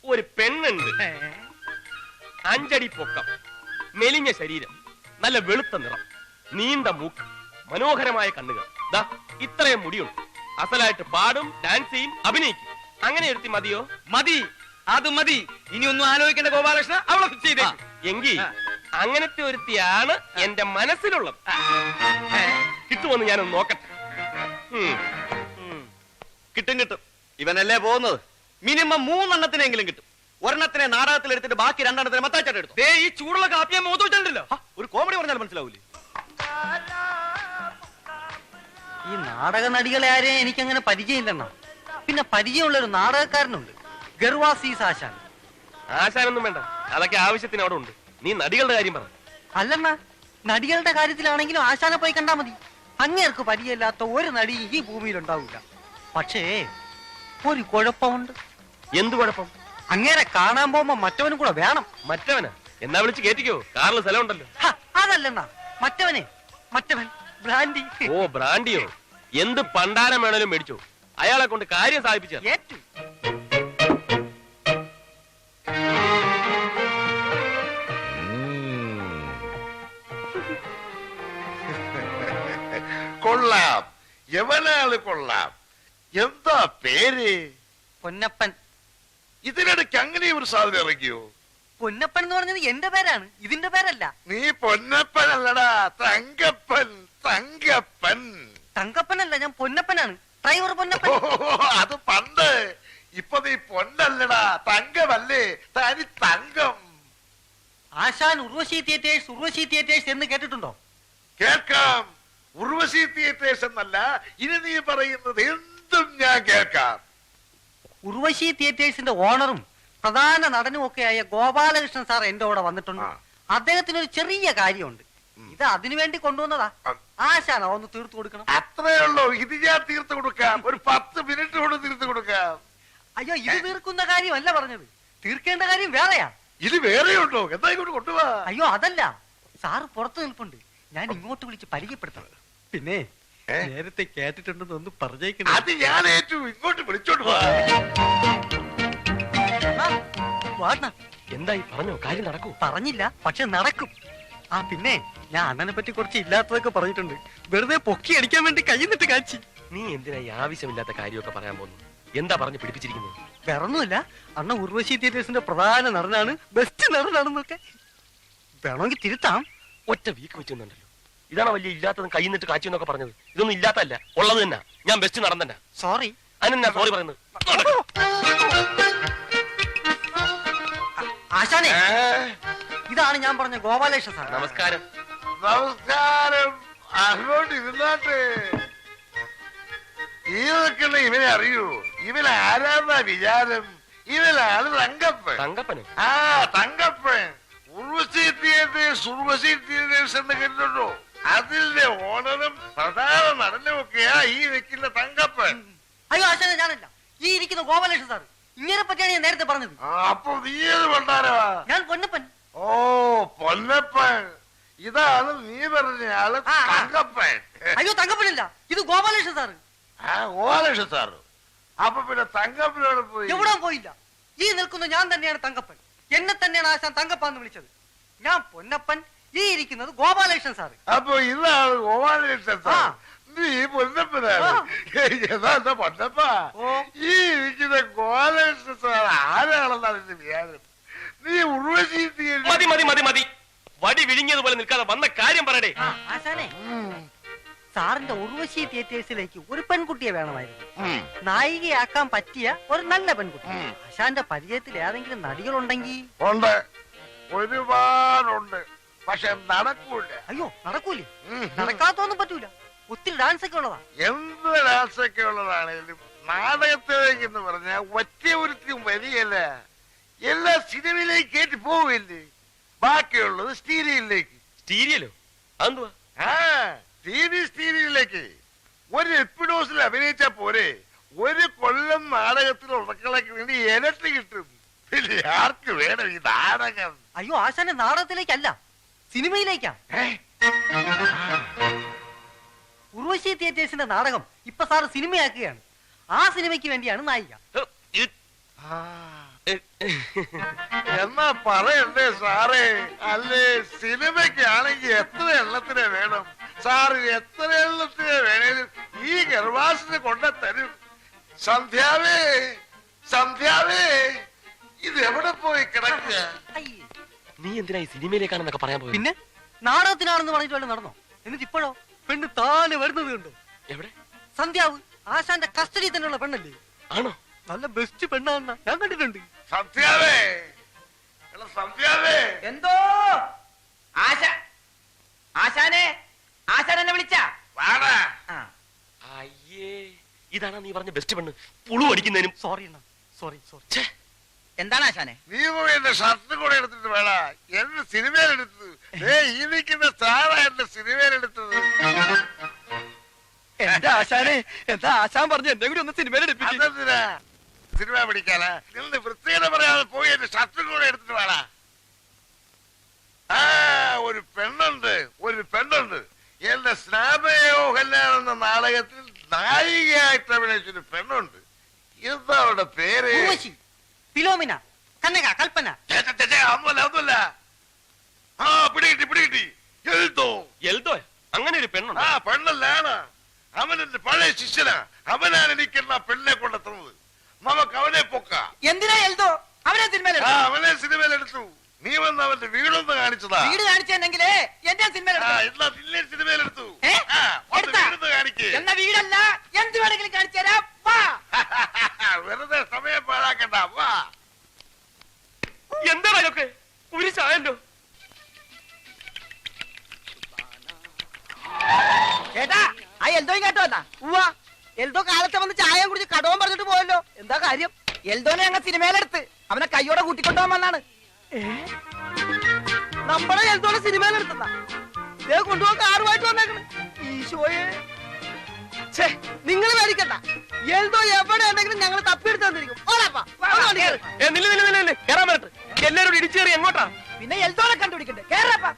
ഒരു പെണ്ണുണ്ട്, 5 അടി പൊക്കം, മെലിഞ്ഞ ശരീരം, നല്ല വെളുത്ത നിറം, നീണ്ട മൂക്ക്, മനോഹരമായ കണ്ണുകൾ, ദാ ഇത്രയും മുടിയുണ്ട്. അസലായിട്ട് പാടും, ഡാൻസ് ചെയ്യും, അഭിനയിക്കും. അങ്ങനെ എടുത്തി മതിയോ? മതി, അത് മതി. ഇനി ഒന്നും ആലോചിക്കേണ്ട ഗോപാലകൃഷ്ണ, അവളെ ഫിക്സ് ചെയ്തേ. എങ്കിൽ അങ്ങനത്തെ ഒരുത്തിയാണ് എന്റെ മനസ്സിലുള്ളത്. കിട്ടുമെന്ന് ഞാനൊന്ന് നോക്കട്ടെ. കിട്ടും കിട്ടും. ഇവനല്ലേ പോകുന്നത്. മിനിമം 3 എണ്ണത്തിനെങ്കിലും കിട്ടും. ഒരെണ്ണത്തിനെ നാടകത്തിൽ എടുത്തിട്ട് ബാക്കി 2 എണ്ണത്തിനെ മത്താച്ചേട്ടൻ എടുത്തു. ദേ ഈ ചൂടുള്ള കാപ്പിയെ മോത്തോട്ടുണ്ടല്ലോ. ഒരു കോമഡി പറഞ്ഞാൽ മനസ്സിലാവൂലേ? ഈ നാടക നടികളെ ആരെയും എനിക്കങ്ങനെ പരിചയമില്ലെന്നാ. പിന്നെ പരിചയമുള്ള ഒരു നാടകക്കാരനുണ്ട്, ഗർവാസീസ് ആശാൻ. ആശാനൊന്നും വേണ്ട, അതൊക്കെ ആവശ്യത്തിന് അവിടെ ഉണ്ട്. നീ നടികളുടെ കാര്യം പറ. അല്ലെണ്ണ, നടികളുടെ കാര്യത്തിലാണെങ്കിലും ആശാനെ പോയി കണ്ടാ മതി. അങ്ങേർക്ക് പരിചയമില്ലാത്ത ഒരു നടി ഈ ഭൂമിയിൽ ഉണ്ടാവില്ല. പക്ഷേ ഒരു കുഴപ്പമുണ്ട്. എന്ത് കുഴപ്പം? അങ്ങേരെ കാണാൻ പോകുമ്പോ മറ്റവനും കൂടെ വേണം. മറ്റവനാ? എന്നാ വിളിച്ച് കേറ്റിക്കോ, കാറിൽ സ്ഥലം ഉണ്ടല്ലോ. അതല്ലെണ്ണ, മറ്റവൻ ബ്രാൻഡി. ഓ ബ്രാൻഡിയോ? എന്ത് പണ്ടാരം വേണേലും മേടിച്ചോ, അയാളെ കൊണ്ട് കാര്യം സാധിപ്പിച്ച. ഏറ്റു. കൊള്ളാം, എവനാള് കൊള്ളാം. എന്താ പേര്? പൊന്നപ്പൻ. ഇതിനിടയ്ക്ക് അങ്ങനെ ഒരു സാധനം ഇറങ്ങിയോ? പൊന്നപ്പൻ എന്ന് പറഞ്ഞത് എന്റെ പേരാണ്, ഇതിന്റെ പേരല്ല. നീ പൊന്നപ്പൻ അല്ലടാ, തങ്കപ്പൻ. തങ്കപ്പൻ തങ്കപ്പനല്ല, ഞാൻ പൊന്നപ്പനാണ്. ഡ്രൈവർ പൊന്നപ്പൻ. അത് പണ്ട്. ഇപ്പൊ നീ പൊന്നല്ലടാ, തങ്കമല്ലേ? തനി തങ്കം. ആശാൻ ഉർവശി തിയേറ്റേഴ്സ് എന്ന് കേട്ടിട്ടുണ്ടോ? കേൾക്കാം. ഉർവശി തിയേറ്റേഴ്സ് എന്നല്ല, ഇനി നീ പറയുന്നത് എന്തും ഞാൻ കേൾക്കാം. ഉർവശി തിയേറ്റേഴ്സിന്റെ ഓണറും പ്രധാന നടനും ഒക്കെയായ ഗോപാലകൃഷ്ണൻ സാർ എന്റെ കൂടെ വന്നിട്ടുണ്ട്. അദ്ദേഹത്തിന് ഒരു ചെറിയ കാര്യമുണ്ട്. ഇത് അതിനുവേണ്ടി കൊണ്ടുവന്നതാ. ആശാന ഒന്ന് തീർത്തു കൊടുക്കണം. അത്രേ ഉള്ളൂ. ഇത് ഞാൻ തീർത്തു കൊടുക്കാം. ഒരു 10 മിനിറ്റ് കൊണ്ട് തീർത്തു കൊടുക്കാം. അയ്യോ, ഇത് തീർക്കുന്ന കാര്യമല്ല പറഞ്ഞത്, തീർക്കേണ്ട കാര്യം വേറെയാ. ഇത് വേറെയുണ്ടോ? എന്താ ഇങ്ങോട്ട് കൊണ്ടുപോവാ? അയ്യോ അതല്ല, സാറ് പുറത്തു നിൽപ്പുണ്ട്, ഞാൻ ഇങ്ങോട്ട് വിളിച്ച് പരിചയപ്പെടുത്തണം. പിന്നെ നേരത്തെ കേട്ടിട്ടുണ്ടെന്ന് ഒന്ന് പറഞ്ഞേക്കണം. അത് ഞാൻ ഏറ്റു. ഇങ്ങോട്ട് വിളിച്ചോണ്ട് പോവാ. എന്തായി പറഞ്ഞോ? കാര്യം നടക്കൂ? പറഞ്ഞില്ല, പക്ഷെ നടക്കും. പിന്നെ ഞാൻ അണ്ണനെ പറ്റി കുറച്ച് ഇല്ലാത്തതൊക്കെ പറഞ്ഞിട്ടുണ്ട്. വെറുതെ പൊക്കി അടിക്കാൻ വേണ്ടി കൈന്നിട്ട് കാച്ചി. നീ എന്തിനാ ഈ ആവശ്യമില്ലാത്ത കാര്യമൊക്കെ പറയാൻ പോകുന്നു? എന്താ പറഞ്ഞു പിടിപ്പിച്ചിരിക്കുന്നത്? വേറൊന്നുമില്ല, അണ്ണ ഉർവശി തിയേറ്റേഴ്സിന്റെ പ്രധാന നടനാണ്, ബെസ്റ്റ് നടനാണെന്നൊക്കെ. വേണമെങ്കിൽ തിരുത്താം. ഒറ്റ വീക്ക് വെച്ചുണ്ടല്ലോ. ഇതാണോ വലിയ ഇല്ലാത്തതും കൈ നിന്നിട്ട് കാച്ചു എന്നൊക്കെ പറഞ്ഞത്? ഇതൊന്നും ഇല്ലാത്തല്ല, ഉള്ളത് തന്നെ. ഞാൻ ബെസ്റ്റ് നടൻ തന്നെ. സോറി. അതിനെന്നാ സോറി പറയുന്നത്? ആശാനെ, ഇതാണ് ഞാൻ പറഞ്ഞ ഗോപാലകൃഷ്ണൻ സാർ. നമസ്കാരം. നമസ്കാരം. അങ്ങോട്ട് ഇരുന്നാട്ടെ. ഈ നിൽക്കുന്ന ഇവനെ അറിയൂ? ഇവൻ ആരാന്നാ വിചാരം? ഇവനാണ് തങ്കപ്പൻ. തങ്കപ്പനോ? തങ്കപ്പൻ. ഉർവശി തിയേറ്റേഴ്സ് എന്ന് കേട്ടിട്ടുണ്ടോ? അതിന്റെ ഓണറും പ്രധാന നടനും ഒക്കെയാ ഈ നിൽക്കുന്ന തങ്കപ്പൻ. അയ്യോ ആശാനെ, ഞാനല്ല, ഈ ഇരിക്കുന്ന ഗോപാലകൃഷ്ണൻ സാർ. ഇങ്ങനെ പറ്റിയാണ് ഞാൻ നേരത്തെ പറഞ്ഞത്. അപ്പൊ നീ ഏത് പണ്ടാരവാ? ഞാൻ പൊന്നപ്പൻ. ഓ പൊന്നപ്പൻ. ഇതാണ് നീ പറഞ്ഞ ആള് തങ്കപ്പൻ. അയ്യോ തങ്കപ്പനില്ല, ഇത് ഗോപാലകൃഷ്ണൻ സാറ്. ഗോപാലകൃഷ്ണൻ സാറ്. അപ്പൊ പിന്നെ തങ്കപ്പനോട് പോയി? എവിടെ പോയില്ല, ഈ നിൽക്കുന്ന ഞാൻ തന്നെയാണ് തങ്കപ്പൻ. എന്നെ തന്നെയാണ് ആശാൻ തങ്കപ്പാന്ന് വിളിച്ചത്. ഞാൻ പൊന്നപ്പൻ, ഈ ഇരിക്കുന്നത് ഗോപാലകൃഷ്ണൻ സാറ്. അപ്പൊ ഇതാണ് ഗോപാലകൃഷ്ണൻ സാർ. നീ പൊന്നപ്പനാണ്. എന്താ പൊന്നപ്പ? ഈ ഇരിക്കുന്ന ഗോപാലകൃഷ്ണൻ സാർ ആരാണെന്നാണ് എന്റെ വിചാരം. നീ ഉർവശി മതി മതി മതി മതി, വടി വിഴുങ്ങിയതുപോലെ നിൽക്കാതെ വന്ന കാര്യം പറയടേ. ആശാനെ, സാറിന്റെ ഉർവശി തിയേറ്റേഴ്സിലേക്ക് ഒരു പെൺകുട്ടിയെ വേണമായിരുന്നു. നായികയാക്കാൻ പറ്റിയ ഒരു നല്ല പെൺകുട്ടി. ആശാന്റെ പരിചയത്തിൽ ഏതെങ്കിലും നടികളുണ്ടെങ്കിൽ? ഉണ്ട്, ഒരുപാടുണ്ട്. പക്ഷെ നടക്കൂല. അയ്യോ, നടക്കൂലേ? നടക്കാത്തൊന്നും പറ്റൂല. ഒത്തിരി ഡാൻസ് ഒക്കെ ഉള്ളതാ. എന്ത് ഡാൻസ് ഒക്കെ ഉള്ളതാണേലും നാടകത്തിലേക്ക് എന്ന് പറഞ്ഞാൽ ഒറ്റ ഒരുത്തിയും വരികയല്ല. എല്ലാ സിനിമയിലേക്ക് കയറ്റി പോവില്ലേ. ബാക്കിയുള്ളത് സ്റ്റീരിയലിലേക്ക്. സ്റ്റീരിയലോ? അതെന്തുവാ? ആ, സ്റ്റീരിയലിലേക്ക് ഒരു എപ്പിഡോസിൽ അഭിനയിച്ചാ പോരെ. ഒരു കൊല്ലം നാടകത്തിൽ ഉറക്കളയ്ക്ക് വേണ്ടി ഇരട്ടി കിട്ടും. പിന്നെ ആർക്ക് വേണം ഈ നാടകം? അയ്യോ, ആശാന്റെ നാടകത്തിലേക്കല്ല, സിനിമയിലേക്കാ. ഉർവശി തിയേറ്റേഴ്സിന്റെ നാടകം ഇപ്പൊ സാറ് സിനിമയാക്കുകയാണ്. ആ സിനിമയ്ക്ക് വേണ്ടിയാണ് നായിക. എന്നാ പറയണ്ടേ സാറേ? അല്ലേ, സിനിമയ്ക്കാണെങ്കിൽ എത്ര എണ്ണത്തിനെ വേണം? സാറ് എത്ര എണ്ണത്തിനെ വേണേലും ഈ ഗർഭാസിന് കൊണ്ടുതരും. സന്ധ്യാവേ, സന്ധ്യാവേ, ഇത് എവിടെ പോയി കിടക്കുക? നീ എന്തിനാ ഈ സിനിമയിലേക്കാണെന്നൊക്കെ പറയാൻ പോയി? പിന്നെ നാടകത്തിനാണെന്ന് പറഞ്ഞിട്ട് വല്ല നടന്നോ? എന്നിട്ട് ഇപ്പോഴോ പെണ്ണ് താനെ വരുന്നത് കണ്ടോ? എവിടെ? സന്ധ്യാവ് ആശാന്റെ കസ്റ്റഡി തന്നെയുള്ള പെണ്ണല്ലേ? ആണോ? നല്ല ബെസ്റ്റ് പെണ്ണാണെന്ന ഞാൻ കണ്ടിട്ടുണ്ട്. സന്ധ്യാവേ, സന്ധ്യാവേ. എന്തോ ആശാനെ, ആശാൻ എന്നെ വിളിച്ച? അയ്യേ, ഇതാണ് നീ പറഞ്ഞ ബെസ്റ്റ് പെണ്ണ്. പുളു അടിക്കുന്നതിനും. സോറി അണ്ണാ, സോറി സോറി. എന്താണ് ആശാനെ? നീ പോയി എന്റെ ഷർട്ട് കൂടെ എടുത്തിട്ട് വേണ എന്റെ സിനിമയിലെടുത്തത്. ഈ നിൽക്കുന്ന സാറാ എന്റെ സിനിമയിലെടുത്തത്. എന്താ ആശാനെ, എന്താ ആശാൻ പറഞ്ഞു എന്നെ കൂടി ഒന്ന് സിനിമയിലെടുപ്പിച്ചു? അതെന്തിനാ സിനിമ പിടിക്കാനാ? നിന്ന് വൃത്തികത പറയാതെ പോയി എന്റെ ഷർട്ട് കൂടെ എടുത്തിട്ട് വേണ. ആ, ഒരു പെണ്ണുണ്ട്, ഒരു പെണ്ണുണ്ട്. എന്റെ സ്നാപയോ കല്യാണം എന്ന നാടകത്തിൽ നായികയായിട്ട് അഭിനയിച്ചൊരു പെണ്ണുണ്ട്. എന്താ അവരുടെ പേര്? ഫിലോമിന, കനക, കൽപ്പന. ഒന്നുമല്ല. ആ, പിടികിട്ടി പിടികിട്ടി. എൽദോ. എൽദോ? അങ്ങനെ ഒരു പെണ്ണുണ്ട്? ആ, പെണ്ണല്ലാണ്. അവൻ എന്റെ പഴയ ശിഷ്യനാ. അവനാണ് എനിക്കെന്നാ പെണ്ണിനെ കൊണ്ടെത്തുന്നത്. നമുക്ക് അവനെ പൊക്കാം. എന്തിനാ എൽദോ? അവനെ സിനിമയിലെടുത്തു. അവനെ സിനിമയിലെടുത്തു. നീ വന്ന് അവന്റെ വീടൊന്ന് കാണിച്ചതാ. വീട് കാണിച്ചെന്നെങ്കിലേ എന്റെ സിനിമയിലെടുത്തു. സിനിമയിലെടുത്തു. എന്ന വീടല്ല, എന്ത് വേണമെങ്കിലും കാണിച്ചു തരാം. വെറുതെ സമയം പാഴാക്കണ്ട. വാ. എന്താണ് അതൊക്കെ? ഒരു ചായല്ലോ. ചേട്ടാ, ആ എൽദോയും കേട്ടോ എന്നാ? ഉവ്വാ, എൽദോ കാലത്തെ വന്ന് ചായ കുടിച്ച് കടവും പറഞ്ഞിട്ട് പോയല്ലോ. എന്താ കാര്യം? എൽദോനെ ഞങ്ങൾ സിനിമയിലെടുത്ത് അവനെ കയ്യോടെ കൂട്ടിക്കൊണ്ടുപോകാൻ വന്നാണ്. നമ്മളെ എൽദോനെ സിനിമയിലെടുത്താ കൊണ്ടുപോകാൻ കാറുമായിട്ട് വന്നേക്കണ്. ഈശോയെ, നിങ്ങൾ മേടിക്കണ്ട. എൽദോ എവിടെ ഉണ്ടെങ്കിലും ഞങ്ങൾ തപ്പിയെടുത്ത് തന്നിരിക്കും. എല്ലാരോടും ഇടിച്ചേറി എങ്ങോട്ടാ? പിന്നെ എൽദോനെ കണ്ടുപിടിക്കണ്ടേ? കേറപ്പാ.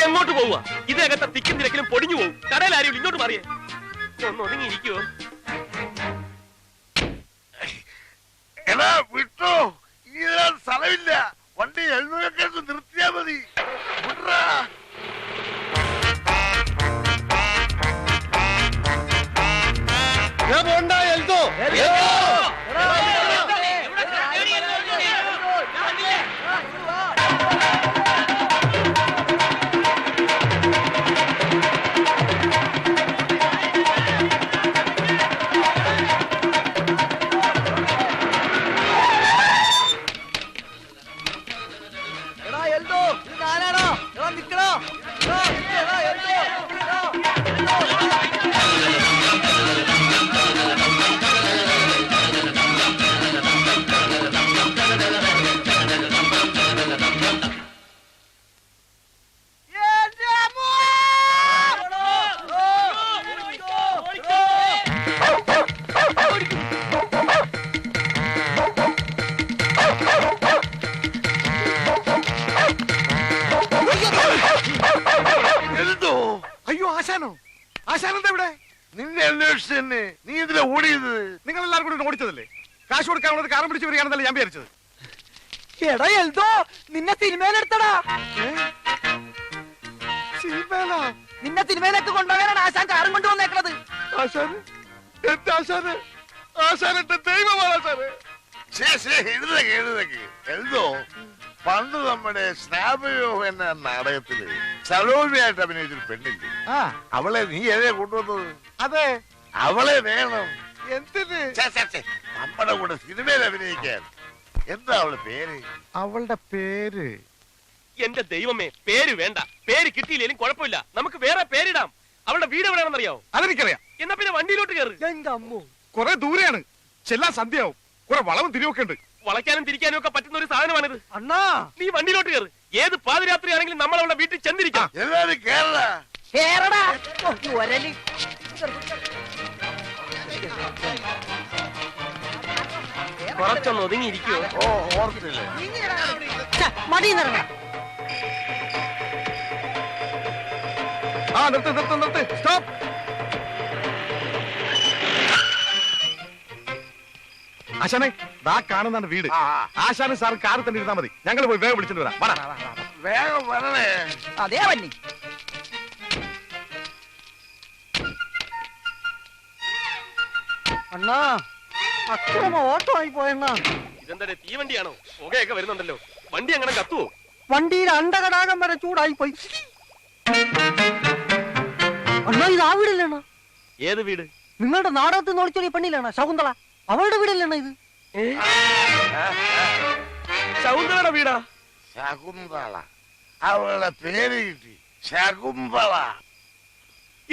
എങ്ങോട്ട് പോവുക? ഇതിനകത്തെ തിക്കും തിരക്കിലും പൊടിഞ്ഞു പോകും. കടയിൽ ആരും ഇങ്ങോട്ട് മാറിയേ. ഒന്ന് ഒതുങ്ങിയിരിക്കുവോ? എടാ വിട്ടോ, ഇനി സ്ഥലമില്ല. വണ്ടി എഴുന്നൂറൊക്കെ നിർത്തിയാ മതി. വിട്രാ. പോണ്ട എൽദോ. നിക്കണോ? തന്നെ നീ ഇതിലെ ഓടിയത്? നിങ്ങൾ എല്ലാവരും കൂടി ഓടിച്ചതല്ലേ? കാശ് കൊടുക്കാനുള്ളത് കാരം പിടിച്ച് വരികയാണെന്നല്ലേ ഞാൻ വിചാരിച്ചത്. എടാ എൽദോ, നിന്നെ സിനിമയിലെടുത്തടാ. സിനിമയിലാ? നിന്നെ സിനിമയിലേക്ക് കൊണ്ടുപോകാനാണ് ആശാൻ കാറും കൊണ്ടുവന്നേക്കണത്. ആശാന്? എന്റെ ആശാന്? ആശാൻ എന്റെ ദൈവമാണ് ആശാന്. എഴുതക്ക് എന്തോ പണ്ട് നമ്മുടെ സ്നാപയോ എന്ന നാടകത്തില് സലോമിയായിട്ട് അഭിനയിച്ചൊരു പെണ്ണില്ലേ, അവളെ നീ ഏതേ കൊണ്ടുവന്നത്? അതെ. അവളെ വേണം എന്തിന്? നമ്മുടെ കൂടെ സിനിമയിൽ അഭിനയിക്കാൻ. എന്താ അവളുടെ പേര്? അവളുടെ പേര് എന്റെ ദൈവമേ, പേര് വേണ്ട. പേര് കിട്ടിയില്ലേലും കുഴപ്പമില്ല, നമുക്ക് വേറെ പേരിടാം. അവളുടെ വീട് എവിടെയാണെന്നറിയാവോ? അതെനിക്കറിയാം. എന്നാ പിന്നെ വണ്ടിയിലോട്ട് കയറി. എന്റെ അമ്മോ, കുറെ ദൂരെയാണ്, ചെല്ലാൻ സന്ധ്യയാവും. കുറെ വളവും തിരിവൊക്കെ ഉണ്ട്. വളയ്ക്കാനും തിരിക്കാനും ഒക്കെ പറ്റുന്ന ഒരു സാധനമാണിത്. അണ്ണാ നീ വണ്ടിയിലോട്ട് കയറി. ഏത് പാതിരാത്രി ആണെങ്കിലും നമ്മൾ അവളുടെ വീട്ടിൽ ചെന്നിരിക്കാം. എല്ലാരും കേരള കേറടാ. ഓ, ഈ ഒരലി. കുറച്ചൊന്ന് ഒതുങ്ങിയിരിക്കുവോ? ഓ ഓർത്തില്ലേ? മടി നിറങ്ങ. നിർത്ത് നിർത്ത് നിർത്ത്, സ്റ്റോപ്പ്. ആശാനെ, ദാ കാണുന്നതാണ് വീട്. ആശാനും സാർ കാറിൽ തന്നെ ഇരുന്നാ മതി. ഞങ്ങൾ പോയി വേഗം വിളിച്ചിട്ട് വരാം. വേഗം വരണേ. അതേ വന്നി. അണ്ണാ, അക്രമ ഓട്ടോ ആയി പോയണ്ണാ. ഇതെന്താ തീവണ്ടിയാണോ? പുകയൊക്കെ വരുന്നുണ്ടല്ലോ. വണ്ടി അങ്ങനെ കത്തുവോ? വണ്ടിയിൽ അണ്ടകടാകം വരെ ചൂടായി പോയി. അണ്ണാ, ഇത് ആ വീടല്ലേണ്ണ? ഏത് വീട്? നിങ്ങളുടെ നാടകത്തിൽ നിന്ന് ഒളിച്ചോടിയ പെണ്ണില്ലേണ്ണ ശകുന്തള? അവളുടെ വീടല്ലേണ്ണ ഇത്? ശകുന്തളയുടെ വീടാ? ശകുന്തള, അവളുടെ പേര് കിട്ടി, ശകുന്തള.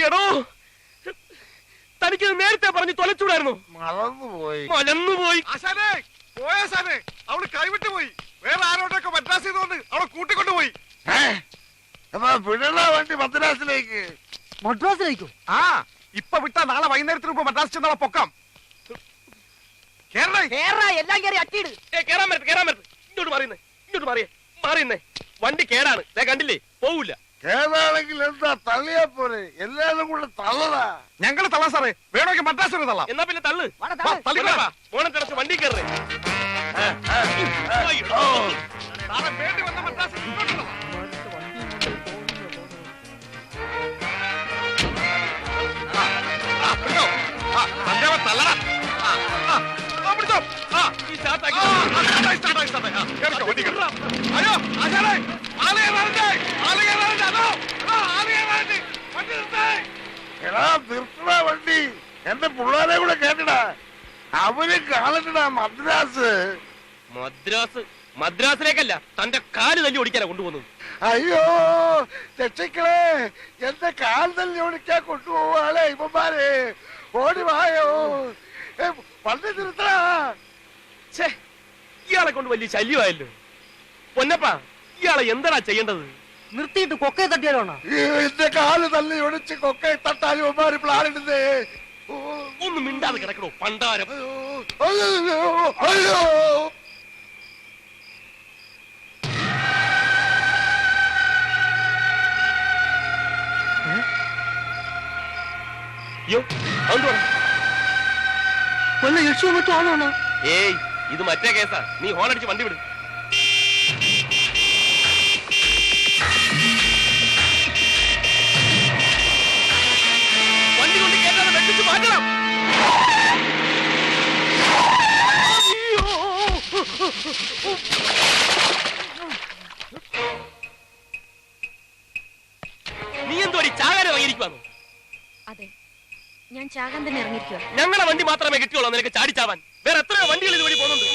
എടോ, തനിക്ക് നേരത്തെ പറഞ്ഞ് തൊലച്ചൂടായിരുന്നു. മലന്നുപോയി. ആശാനെ, പോയാശാനെ, അവള് കൈവിട്ടു പോയി. വേറെ ആരോടൊക്കെ മദ്രാസ് ചെയ്തുകൊണ്ട് അവളെ കൂട്ടിക്കൊണ്ടുപോയി. വിടണ വണ്ടി മദ്രാസിലേക്ക്. മദ്രാസിലേക്കോ? ആ, ഇപ്പൊ വിട്ടാ നാളെ വൈകുന്നേരത്തിന് മുമ്പ് മദ്രാസ് ചെന്നാളെ പൊക്കാം. എല്ലാം കയറി അട്ടിയിട്. കേറാൻ പറ്റത്ത്. ഇങ്ങോട്ട് മാറിയുന്നേ, ഇങ്ങോട്ട് മാറിയുന്നേ. വണ്ടി കേടാണ്, കണ്ടില്ലേ? പോവില്ല. കേടാണെങ്കിൽ എന്താ, തള്ളിയാ പോലെ. എല്ലാരും കൂടെ തള്ളടാ. ഞങ്ങള് തള്ളാം സാറേ, വേണമെങ്കിൽ മദ്രാസ് വരെ തള്ളാം. എന്നാ പിന്നെ തള്ളു. തള്ളിക്കോളാം. മോനെ തിരച്ച് വണ്ടി കയറേ. സാറേ, വേണ്ടി വന്ന മദ്രാസ് ഇങ്ങോട്ട് തള്ളാം. നിർത്തടാ വണ്ടി. എന്റെ പിള്ളേരെ കൂടെ കേട്ടടാ. അവര് കാണട്ടടാ മദ്രാസ്. മദ്രാസിലേക്കല്ല, തന്റെ കാല് തല്ലി ഓടിക്കാനാ കൊണ്ടുപോകുന്നത്. അയ്യോ രക്ഷിക്കളെ, എന്റെ കാൽ തല്ലി ഓടിക്കാൻ കൊണ്ടുപോവാളെ ഇവന്മാരെ. ഓടി വായോ, വണ്ടി നിർത്തടാ. ഇയാളെ കൊണ്ട് വലിയ ശല്യമായല്ലോ. പൊന്നപ്പാ, ഇയാളെ എന്താ ചെയ്യേണ്ടത്? നിർത്തിയിട്ട് കൊക്കയെ തട്ടിയാലോ? എന്റെ കാല് തല്ലി ഒടിച്ച് കൊക്കയെ തട്ടാൻ ഇവന്മാര് പ്ലാൻ ഇടുന്നേ. ഒന്ന് മിണ്ടാതെ കിടക്കണോ പണ്ടാരം. അയ്യോ അയ്യോ. അയ്യോ, വല്ല യക്ഷോ മറ്റോ ആണോ? ഏയ്, ഇത് മറ്റേ കേസാ. നീ ഹോണടിച്ച് വണ്ടി വിട്. വണ്ടി കൊണ്ട് കേട്ടാതെ വെട്ടിച്ച് മാറ്റണം. നീ എന്തോടി ചാകാരം ഇറങ്ങിയിരിക്കുവാന്നോ? അതെ, ഞാൻ ചാകാൻ തന്നെ ഇറങ്ങിയിരിക്കുക. ഞങ്ങളെ വണ്ടി മാത്രമേ കിട്ടിയുള്ളൂ നിനക്ക് ചാടിച്ചാവാൻ. വേറെ എത്രയോ വണ്ടികൾ ഇതുവഴി പോകുന്നുണ്ട്.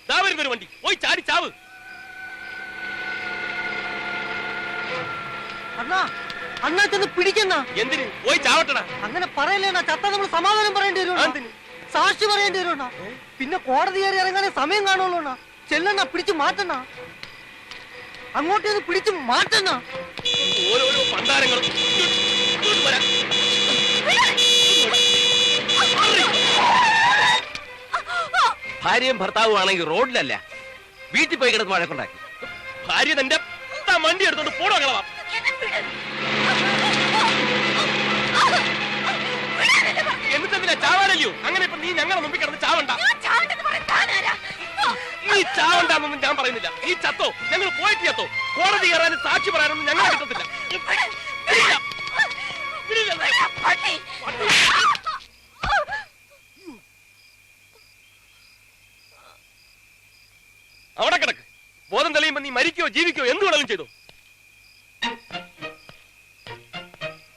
ദാ വരുന്നൊരു വണ്ടി, പോയി ചാടിച്ചാവ്. അണ്ണാ, അണ്ണാ ചെന്ന് പിടിക്കണ്ണ. എന്തിന്? പോയി ചാവട്ടടാ. അങ്ങനെ പറയല്ലേണ്ണ, ചത്ത നമ്മൾ സമാധാനം പറയേണ്ടി വരും, സാക്ഷി പറയേണ്ടി വരും. പിന്നെ കോടതി കയറി ഇറങ്ങാനേ സമയം കാണുള്ളൂ. ചെല്ലണ്ണ, പിടിച്ചു മാറ്റണ്ണ. അങ്ങോട്ടേന്ന് പിടിച്ചു മാറ്റണ്ണ. ഓരോരോ പണ്ടാരങ്ങളും ഇങ്ങോട്ട് വരാൻ. ഭാര്യയും ഭർത്താവും ആണെങ്കിൽ റോഡിലല്ല, വീട്ടിൽ പോയി കിടന്ന് വഴക്കുണ്ടാക്കി. ഭാര്യ തന്റെ വണ്ടി എടുത്തോണ്ട് പോടോ കളവാ. ഞങ്ങളെ മുമ്പിൽ കിടന്ന് ചാവണ്ട. നീ ചാവണ്ടെന്നൊന്നും ഞാൻ പറയുന്നില്ല. നീ ചത്തോ, ഞങ്ങൾ പോയിട്ട് ചത്തോ. കോടതി കയറാനും സാക്ഷി പറയാനൊന്നും ഞങ്ങളെ കിട്ടത്തില്ല. അവിടെ കിടക്ക്. ബോധം തെളിയുമ്പോ നീ മരിക്കോ ജീവിക്കോ എന്ത് വേണമെങ്കിലും ചെയ്തോ.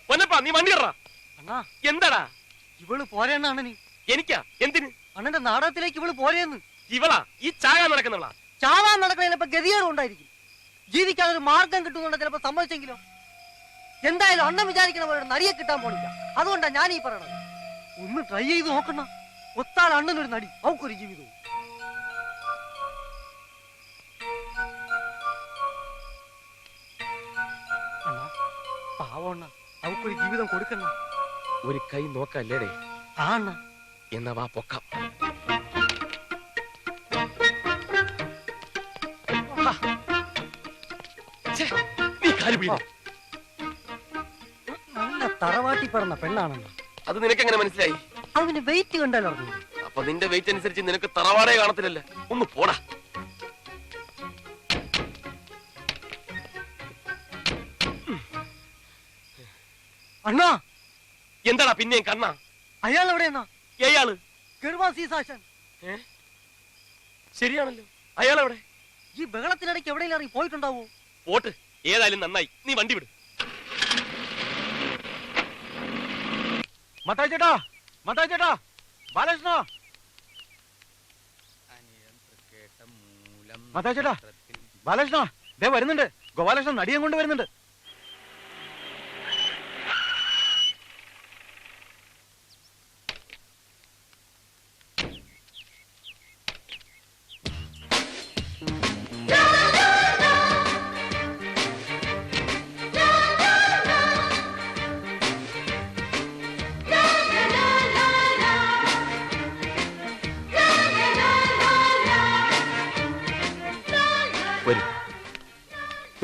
പൊന്നപ്പാ, നീ വണ്ടി കയറാ. അണ്ണാ, എന്താടാ ഇവള് പോരെയാണ് അണ്ണനി. എനിക്കാ? എന്തിന്? അണ്ണന്റെ നാടകത്തിലേക്ക് ഇവള് പോരെയെന്ന്. ഇവളാ ഈ ചാകാൻ നടക്കുന്നവളാ? ചാവാൻ നടക്കുന്ന ചിലപ്പോ ഗതികേട് ഉണ്ടായിരിക്കും. ജീവിക്കാൻ ഒരു മാർഗം കിട്ടുന്നുണ്ട് ചിലപ്പോ സമ്മതിച്ചെങ്കിലോ. എന്തായാലും അണ്ണൻ വിചാരിക്കണ പോലെ നടിയെ കിട്ടാൻ പോണില്ല. അതുകൊണ്ടാ ഞാൻ ഈ പറയണത്. ഒന്ന് ട്രൈ ചെയ്ത് നോക്കണ. ഒത്താൽ അണ്ണനൊരു നടി, അവക്കൊരു ജീവിതവും. അണ്ണാ, പാവണ്ണ, അവക്കൊരു ജീവിതം കൊടുക്കണ്ണ. ഒരു കൈ നോക്കല്ലേടേ? ആ അണ്ണ. എന്നാ വാ പൊക്കാം. നീ കാല് പിടി. നല്ല തറവാട്ടി പറഞ്ഞ പെണ്ണാണെന്ന്. അത് നിനക്കെങ്ങനെ മനസ്സിലായി? അതിന് വെയിറ്റ് കണ്ടാലോ. അപ്പൊ നിന്റെ വെയിറ്റ് അനുസരിച്ച് നിനക്ക് തറവാടേ കാണത്തില്ലല്ലേ. ഒന്ന് പോടാ. അണ്ണാ, എന്താടാ പിന്നെയും കണ്ണാ? അയാൾ എവിടെയെന്നാ? ഏയാള് ഗർവാസീസാശൻ. ശരിയാണല്ലോ. അയാളെവിടെ? ഈ ബഹളത്തിനിടയ്ക്ക് എവിടെയെങ്കിലും ഇറങ്ങി പോയിട്ടുണ്ടാവോ? പോട്ട്. ഏതായാലും നന്നായി. നീ വണ്ടി വിട്. മത്തായി ചേട്ടാ, മത്തായി ചേട്ടാ, ബാലകൃഷ്ണ, മത്തായി ചേട്ടാ, ബാലകൃഷ്ണ, ദേ വരുന്നുണ്ട്. ഗോപാലകൃഷ്ണൻ നടിയും കൊണ്ട് വരുന്നുണ്ട്.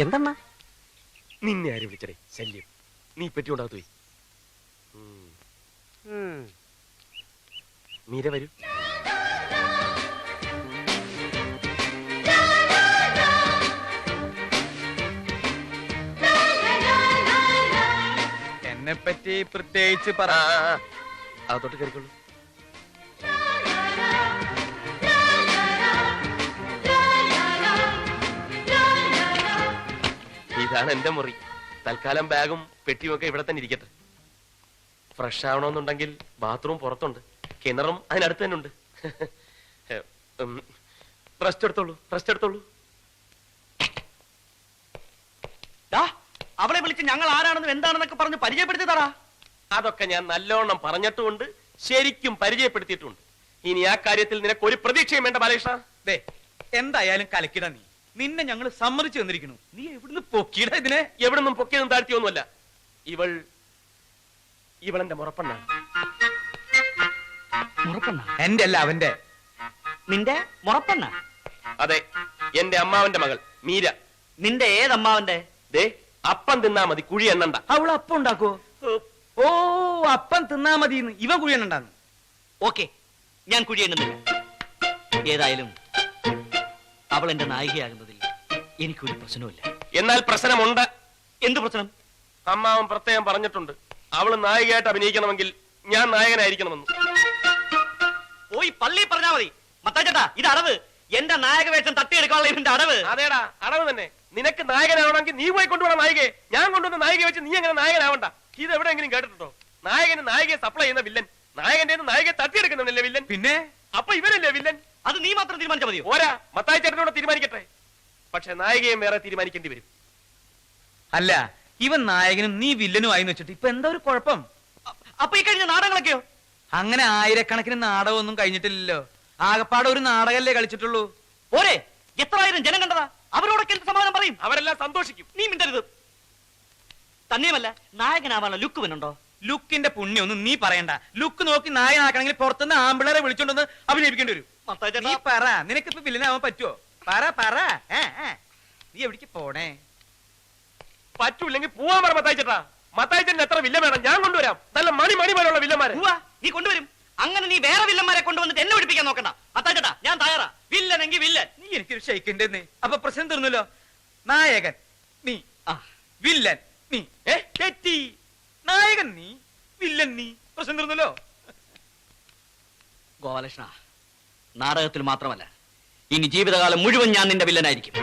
എന്തെണ്ണ? നിന്നെ ആര് വിളിച്ചടേ? ശല്യം. നീ പെട്ടിയുണ്ടാകത്തു പോയി. മീര വരൂ. എന്നെ പറ്റി പ്രത്യേകിച്ച് പറ. അകത്തോട്ട് കയറിക്കൊള്ളൂ. ഇതാണ് എന്റെ മുറി. തൽക്കാലം ബാഗും പെട്ടിയും ഒക്കെ ഇവിടെ തന്നെ ഇരിക്കട്ടെ. ഫ്രഷ് ആവണമെന്നുണ്ടെങ്കിൽ ബാത്റൂം പുറത്തുണ്ട്, കിണറും അതിനടുത്ത് തന്നെ ഉണ്ട്. റെസ്റ്റ് എടുത്തോളൂ, റെസ്റ്റ് എടുത്തോളൂ. അവളെ വിളിച്ച് ഞങ്ങൾ ആരാണെന്നും എന്താണെന്നൊക്കെ പറഞ്ഞ് പരിചയപ്പെടുത്തി തറാ. അതൊക്കെ ഞാൻ നല്ലോണം പറഞ്ഞിട്ടുമുണ്ട്, ശരിക്കും പരിചയപ്പെടുത്തിയിട്ടുണ്ട്. ഇനി ആ കാര്യത്തിൽ നിനക്ക് ഒരു പ്രതീക്ഷയും വേണ്ട ബാലകൃഷ്ണ. ദേ, എന്തായാലും കലക്കിട. നീ നിന്നെ ഞങ്ങൾ സമ്മതിച്ചു തന്നിരിക്കുന്നു. നീ എവിടുന്ന് പൊക്കിയിട ഇതിനെ? എവിടുന്നും പൊക്കിയതും താഴ്ത്തിയൊന്നുമല്ല. ഇവളെന്റെ മുറപ്പെണ്ണാണ്. മുറപ്പെണ്ണ? എന്റെ അല്ല, അവന്റെ. നിന്റെ മുറപ്പെണ്ണ? അതെ, എന്റെ അമ്മാവന്റെ മകൾ മീര. നിന്റെ ഏതമ്മാവന്റെ? ദേ, അപ്പം തിന്നാ മതി, കുഴി എണ്ണണ്ട. അവൾ അപ്പം ഉണ്ടാക്കോ? ഓ, അപ്പം തിന്നാ മതി. ഇവ കുഴിയണ്ടാന്ന്. ഓക്കെ, ഞാൻ കുഴി എണ്ണുന്നില്ല. ഏതായാലും അവൾ എന്റെ നായികയാകുന്നതിൽ എനിക്കൊരു പ്രശ്നവുമില്ല. എന്നാൽ പ്രശ്നമുണ്ട്. എന്ത് പ്രശ്നം? അമ്മാവൻ പ്രത്യേകം പറഞ്ഞിട്ടുണ്ട്, അവള് നായികയായിട്ട് അഭിനയിക്കണമെങ്കിൽ ഞാൻ നായകനായിരിക്കണമെന്ന്. പോയി പള്ളി പറഞ്ഞാ മതി. മത്താച്ചേട്ടാ, ഇത് അടവ്. എന്റെ നായക വേഷം തട്ടിയെടുക്കാനുള്ള ഇവന്റെ അടവ്. അതേടാ, അടവ് തന്നെ. നിനക്ക് നായകനാവണമെങ്കിൽ നീ പോയി കൊണ്ടുപോകണം നായികയെ. ഞാൻ കൊണ്ടുവന്ന നായികയെ വെച്ച് നീ എങ്ങനെ നായകനാവണ്ട? ഇത് എവിടെയെങ്കിലും കേട്ടിട്ടുണ്ടോ? നായകന് നായികയെ സപ്ലൈ ചെയ്യുന്ന വില്ലൻ, നായകന്റെ നായികയെ തട്ടിയെടുക്കുന്നില്ലേ വില്ലൻ? പിന്നെ അപ്പൊ ഇവരല്ലേ വില്ലൻ? അത് നീ മാത്രം തീരുമാനിച്ചാൽ മതിയോ? ഓരാ, മത്തായി ചേട്ടനോട് തീരുമാനിക്കട്ടെ. പക്ഷെ നായികയും വേറെ തീരുമാനിക്കേണ്ടി വരും. അല്ല, ഇവൻ നായകനും നീ വില്ലനും ആയി വെച്ചിട്ട് ഇപ്പൊ എന്താ ഒരു കുഴപ്പം? അപ്പൊ ഈ കഴിഞ്ഞ നാടകങ്ങളൊക്കെയോ? അങ്ങനെ ആയിരക്കണക്കിന് നാടകമൊന്നും കഴിഞ്ഞിട്ടില്ലല്ലോ. ആകപ്പാടെ ഒരു നാടകല്ലേ കളിച്ചിട്ടുള്ളൂ. പോരെ, എത്രായിരം ജനം കണ്ടതാ. അവരോടൊക്കെ എന്ത് സമാധാനം പറയും? അവരെല്ലാം സന്തോഷിക്കും. നീ മിണ്ടരുത്. തന്നെയുമല്ല, നായകനാവാനുള്ള ലുക്ക് വേണുണ്ടോ? ലുക്കിന്റെ പുണ്യൊന്നും നീ പറയണ്ട. ലുക്ക് നോക്കി നായകനാക്കണമെങ്കിൽ പുറത്തുനിന്ന് ആമ്പിളരെ വിളിച്ചോണ്ടൊന്ന് അഭിനയിപ്പിക്കേണ്ടി വരും. നീ പറ, നിനക്കിപ്പോ വില്ലനാവാൻ പറ്റുമോ? പറ. നീ എവിടേക്ക് പോണേ? പറ്റൂല്ലെങ്കിൽ പോവാൻ പറ മത്തായി ചേട്ടാ. മത്തായി ചേട്ടൻ എത്ര വില്ല വേണം? ഞാൻ കൊണ്ടുവരാം. നല്ല മണി പോലുള്ള വില്ലന്മാരെ. നീ കൊണ്ടുവരും. അങ്ങനെ നീ വേറെ വില്ലന്മാരെ കൊണ്ടുവന്നിട്ട് എന്നെ ഒഴിപ്പിക്കാൻ നോക്കണ്ട. മത്തായിച്ചേട്ടാ ഞാൻ തയ്യാറാ. വില്ലനെങ്കിൽ വില്ലൻ. നീ എനിക്കൊരു ഷെയ്ക്കിന്റെ അപ്പൊ പ്രശ്നം തീർന്നല്ലോ. നായകൻ നീ, വില്ലൻ നീ. തെറ്റി. നായകൻ നീ, വില്ലൻ നീ. പ്രശ്നം തീർന്നല്ലോ. ഗോപാലകൃഷ്ണ, നാടകത്തിൽ മാത്രമല്ല ഇനി ജീവിതകാലം മുഴുവൻ ഞാൻ നിന്റെ വില്ലനായിരിക്കും.